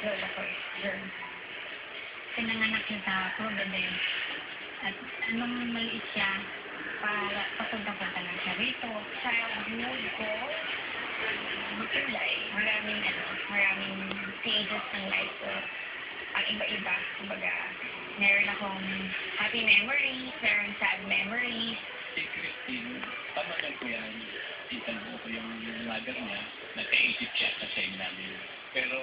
lola ko is girl. Pinanganak niya sa Providence. At anong maliit siya, papunta-punta lang siya rito. Sa mood ko, butilay, maraming stages ng life ko. Ang iba-iba, kumbaga, meron akong happy memories, meron sad memories. Si Christine, pamagal ko yan, itanong ko yung mother niya, nagkaisip siya sa same namin. Pero,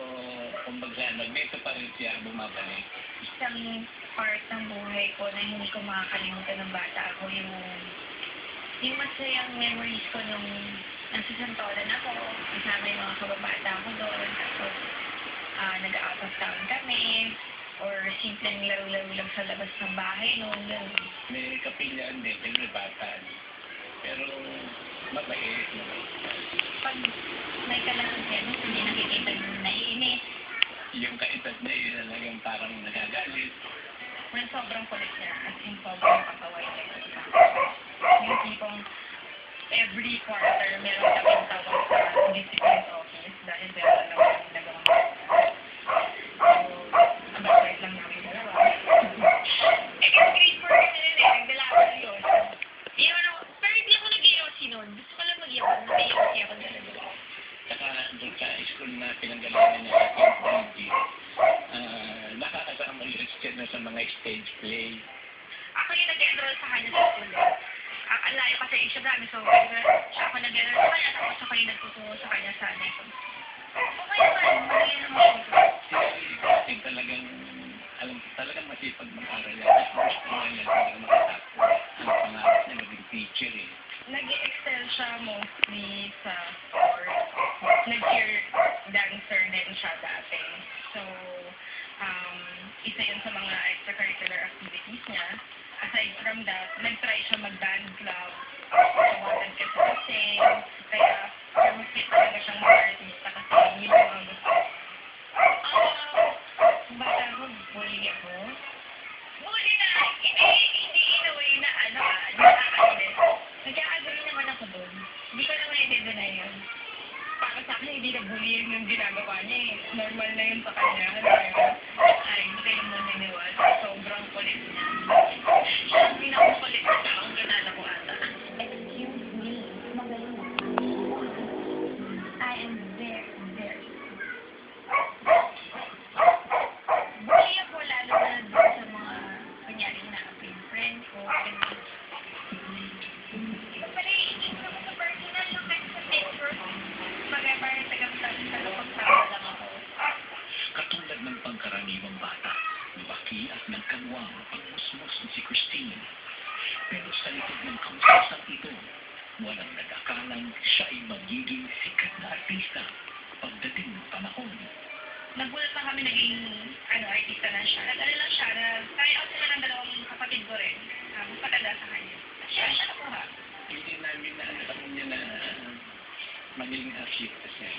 kumbaga, nagmento pa rin siya bumabalik. Isang part ng buhay ko na hindi ko makakalimutan ng bata ako, yung masayang memories ko nung nasa Santolan ako, kasama yung mga kababata ko doon, tapos nag-out of town kami, or simpleng laro-laro lang sa labas ng bahay noon. May kapilyaan din, may bata. Pero, mabait. Pag may kailangan siya, hindi nakikita nyo naiinis. Yung kaedad na yun talagang parang nagagalit. Well, sobrang kulit niya, as in sobrang kakaway niya. Yung tipong every quarter meron kaming tawag sa discipline office dahil meron na kami nagawang ang bakit lang namin dalawa. Grade 4 kami na rin, nagdalaman yun. Pero hindi ako nag-iossi nun. Gusto ko lang mag-iossi, nag-iossi ako talaga. Saka doon sa school na pinanggalingan niya sa Quincy, nakakasama siya na sa mga stage play. Ako yung nag-enroll sa kanya sa school. Ang layo kasi siya dami, so siya ako nag-enroll sa kanya, tapos ako yung nagtuturo sa kanya sa next. Okay naman, magaling naman ako. Kasi talagang masipag mag-aral yan. Gusto nga niya talagang makatapos. Ang pangarap niya maging teacher eh. Nag-excel siya mostly sa sport. Nag-cheer dancer din siya dati. So, isa yun sa mga extracurricular activities niya. Aside from that, nag-try siya mag-band club. Tawagan ka sa sing. Kaya, mas talaga siyang artista kasi yun yung mga gusto. Bata ko, bully ako. Bully na, hindi in a way na nakakainis. Nag-a-agree naman ako doon. Hindi ko naman i-deny yun. Para sa akin, hindi na bullying yung ginagawa niya eh. Normal na yun sa kanya. Ay, hindi kayo maniniwala. Sobrang kulit niya. Siya ang pinakakulit na taong ganala ko ata. Excuse me, magaling na. I am very, very bully ako lalo na doon sa mga kunyari na friend ko. Pala, hindi ko naman sa personal yung text sa network. Bagay parang tagamtasin sa kapagsawa lang ako. Katulad ng pangkaraniwang bata, lumaki at nagkanwang ang musmos ni si Christine. Pero sa likod ng kausasang ito, walang nag-akalang siya ay magiging sikat na artista pagdating ng panahon. Nagulat na kami naging artista na siya. Nag-ano lang siya, try out sila ng dalawang kapatid ko rin. Patanda sa kanya. Siya nakuha. Hindi namin naalaman niya na magiging artista siya.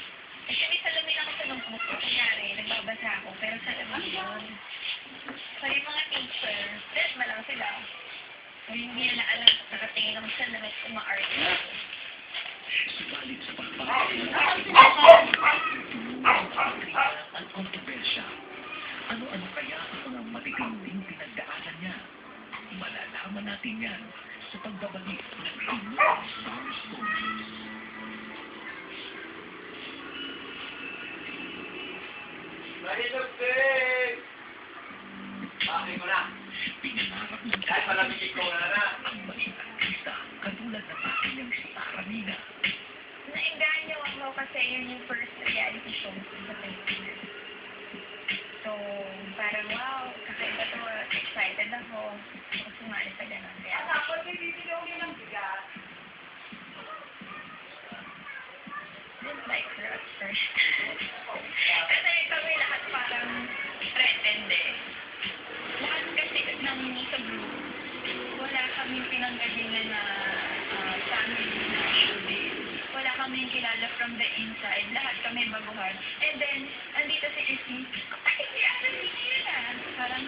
Kasi may salamin ako sa lungkot ko. Kunyari, nagbabasa ako, pero salamin yun. So yung mga teacher, resma lang sila. So hindi nila alam, nakatingin ako sa lamat sa mga artist. Subalit sa pagpapakita ang kontrobersya, ano-ano kaya ang mga matitinding pinagdaanan niya? Malalaman natin yan sa pagbabalik ng Pinoy Star Stories. Pinangarap ng ang maging artista katulad ng kanyang si Aramina. Nainganyo ako kasi yun yung first reality show sa Pilipinas. So, parang wow, kakaiba to, excited ako. Ako sumali sa ganun. Ako, bibili ako ng bigas. Didn't like her at first. Kasi kami lahat parang threatened eh. Lahat kasi ng sa group, wala kaming pinanggalingan na family na showbiz. Wala kaming kilala from the inside. Lahat kami baguhan. And then, andito si Christine, ay, hindi yun ah. Parang,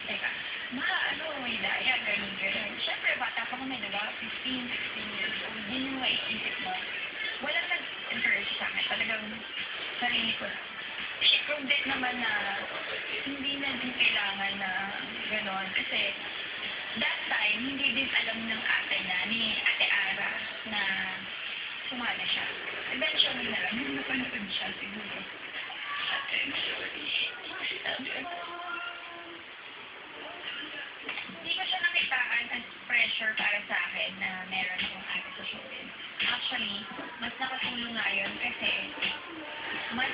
teka, may daya, ganun. Siyempre, bata pa kami, diba? 15, 16 years old. Yun yung maiisip mo. Walang nag-encourage sa akin. Talagang sarili ko. She proved it naman na hindi na din kailangan na gano'n. Kasi that time, hindi din alam ng ate na, ni Ate Ara, na sumali siya. Eventually na lang, nung napanood siya siguro. Hindi ko siya nakitaan as pressure para sa akin na meron akong ate sa showbiz. Actually, mas nakatulong nga yun kasi mas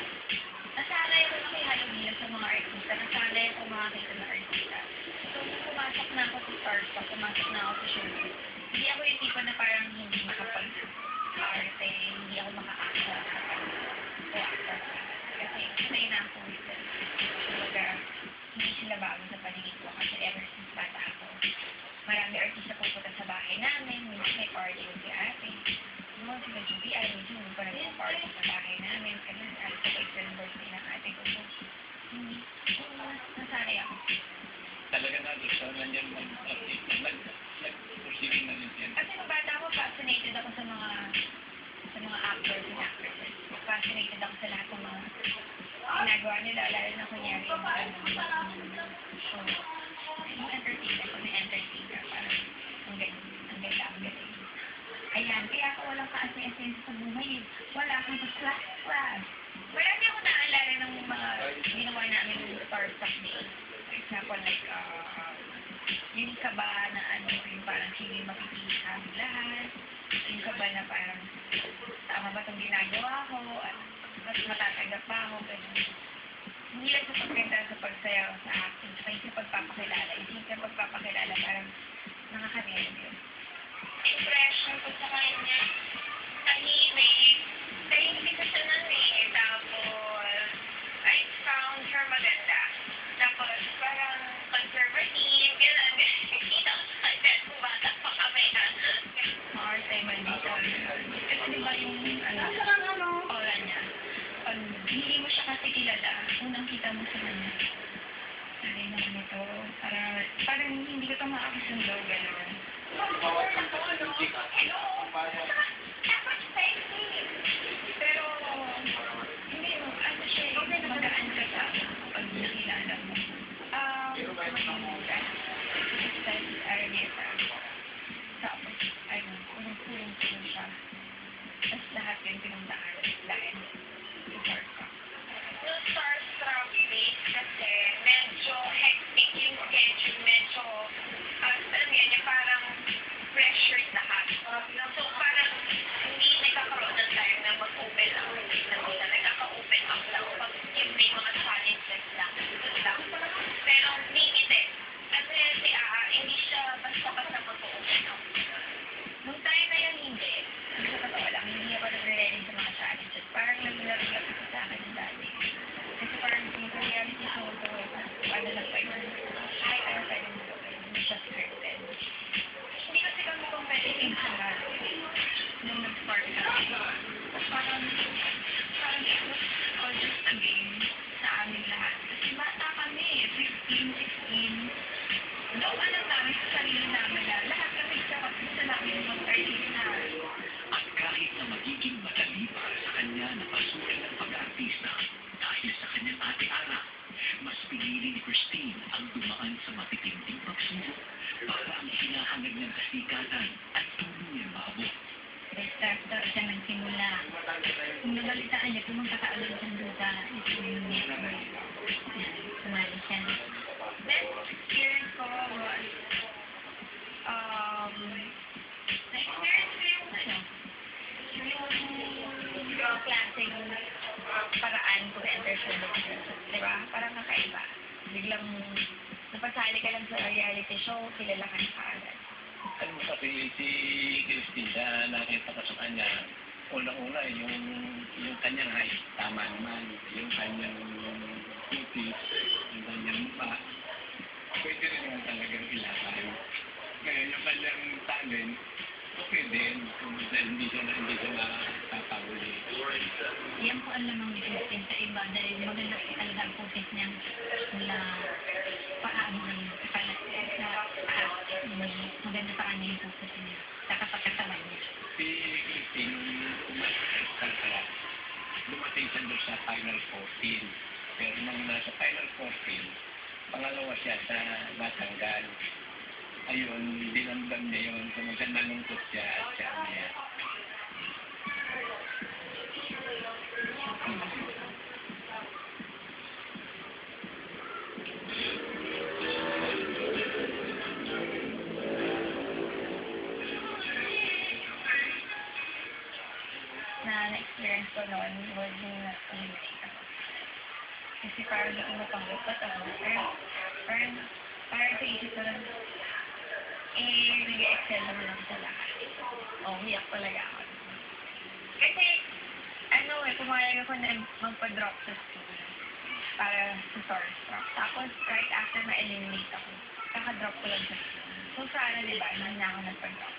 nasanay ako nakihalubila sa mga artista, nasanay ako makakita ng artista. So, nung pumasok na ako sa Starstruck, pumasok na ako sa showbiz, hindi ako yung tipo na parang hindi makapag-arte, hindi ako maka-acta o acta. Kasi sanay na ako with them. Kumbaga, hindi sila bago sa paligid ko kasi ever since bata ako. Marami artista pupunta sa bahay namin, minsan may party yung si ate. Noon sila Judy, ay minsan hindi pa nag-party sa bahay namin. Kasi alis ako yung birthday ng ate ko. So, nasanay ako. Talaga na gusto na niyan nag-proceeding na rin yan. Kasi nung bata ako, fascinated ako sa mga actors and actresses. Fascinated ako sa lahat ng mga ginagawa nila, lalo na kunyari yung show. Yung entertainer, kung may entertainer, parang ang ganda. Ayan, kaya ako walang kaasi-asin sa buhay. Wala akong class. Marami ako naalala ng mga ginawa namin yung Starstruck Day. For example, like, yung kaba na yung parang hindi makikita kami lahat. Yung kaba na parang, tama ba itong ginagawa ko? At mas matatanggap pa ako. Ganun. Hindi lang sa pagkanta, sa pagsayaw, sa acting, sa yung pagpapakilala. Yung sa pagpapakilala, parang nakakarinig yun. Impression ko sa kanya, tahimik ko siya ng tapos I found her maganda. Tapos parang conservative, gano'n. Kita ko sa kanya, kung bata pa kami na. Maarte, maldita. Kasi diba yung, aura niya. Pag hindi mo siya kasi kilala, unang kita mo sa kanya. Sabi naman ito, parang hindi ko ito makakasundo, gano'n. Pero, hindi mo, siya, magaan ka sa pag nakilala mo. Tapos, unang-tulong siya. Tapos lahat yung pinuntaan, lahat. Yung Starstruck Day kasi, medyo hectic yung schedule, medyo, alam yan, yung parang pressured lahat. So, parang hindi nagkakaroon ng time na mag-open up. Nagkaka-open up lang. Pag yung may mga challenges lang, doon lang. Pero maybe din. Kasi si Aha, hindi siya basta-basta mag-open up. Nung time na yun, hindi. Sa totoo lang, hindi ako nagre-ready sa mga challenges. Parang naglalaglag ko sa akin ng dati. Kasi parang reality show ko, paano lang pa yun. Ay, ano pa yun. Hindi siya scripted. Hindi kasi kami competitive sa lahat. Nung nag-start kami. Parang it was all just a game sa aming lahat. Kasi bata kami, 15, 16. Though alam namin sa sarili namin na lahat kami sa namin mag-artista. At kahit na magiging madali para sa kanya na pasukin ang pag-artista dahil sa kanyang ate Ara, mas pinili ni Christine ang dumaan sa matitinding pagsubok para ang hinahangad niyang kasikatan at tuluyang maabot. Start daw siya nagsimula. Kung nabalitaan niya, pumunta ka agad sa duta. Ito yung network. Sumali siya. Best experience ko was, na-experience ko yung klaseng paraan ko enter sa business. Diba? Parang kakaiba. Biglang napasali ka lang sa reality show, kilala ka na kaagad. Alam mo kasi si Christine, nakita ko sa kanya, unang-una yung kanyang height, tama naman. Yung kanyang cuties, yung kanyang mukha, pwede rin naman talagang ilaban. Ngayon, yung kanyang talent, okay din. Dahil hindi siya nakakahuli. Yan po ang lamang ni Christine sa iba dahil maganda talaga ang focus niya mula paano sa maganda sa kanya yung focus niya sa kapagkatawan niya. Si Christine, dumating siya doon sa Final 14. Pero nung nasa Final Four field, pangalawa siya sa matanggal. Ayun, dinamdam niya yun. Kung saan nalungkot siya at siya niya. Na-experience ko noon was yung na-eliminate ako. Kasi parang hindi ko mapanggap ba't ako. Parang sa isip ko lang, nag-excel naman ako sa lahat. Umiyak talaga ako. Kasi, pumayag ako na magpa-drop sa school para sa Starstruck. Tapos, right after ma-eliminate ako, kaka-drop ko lang sa school. So, sana, di ba, hindi na ako nagpa-drop.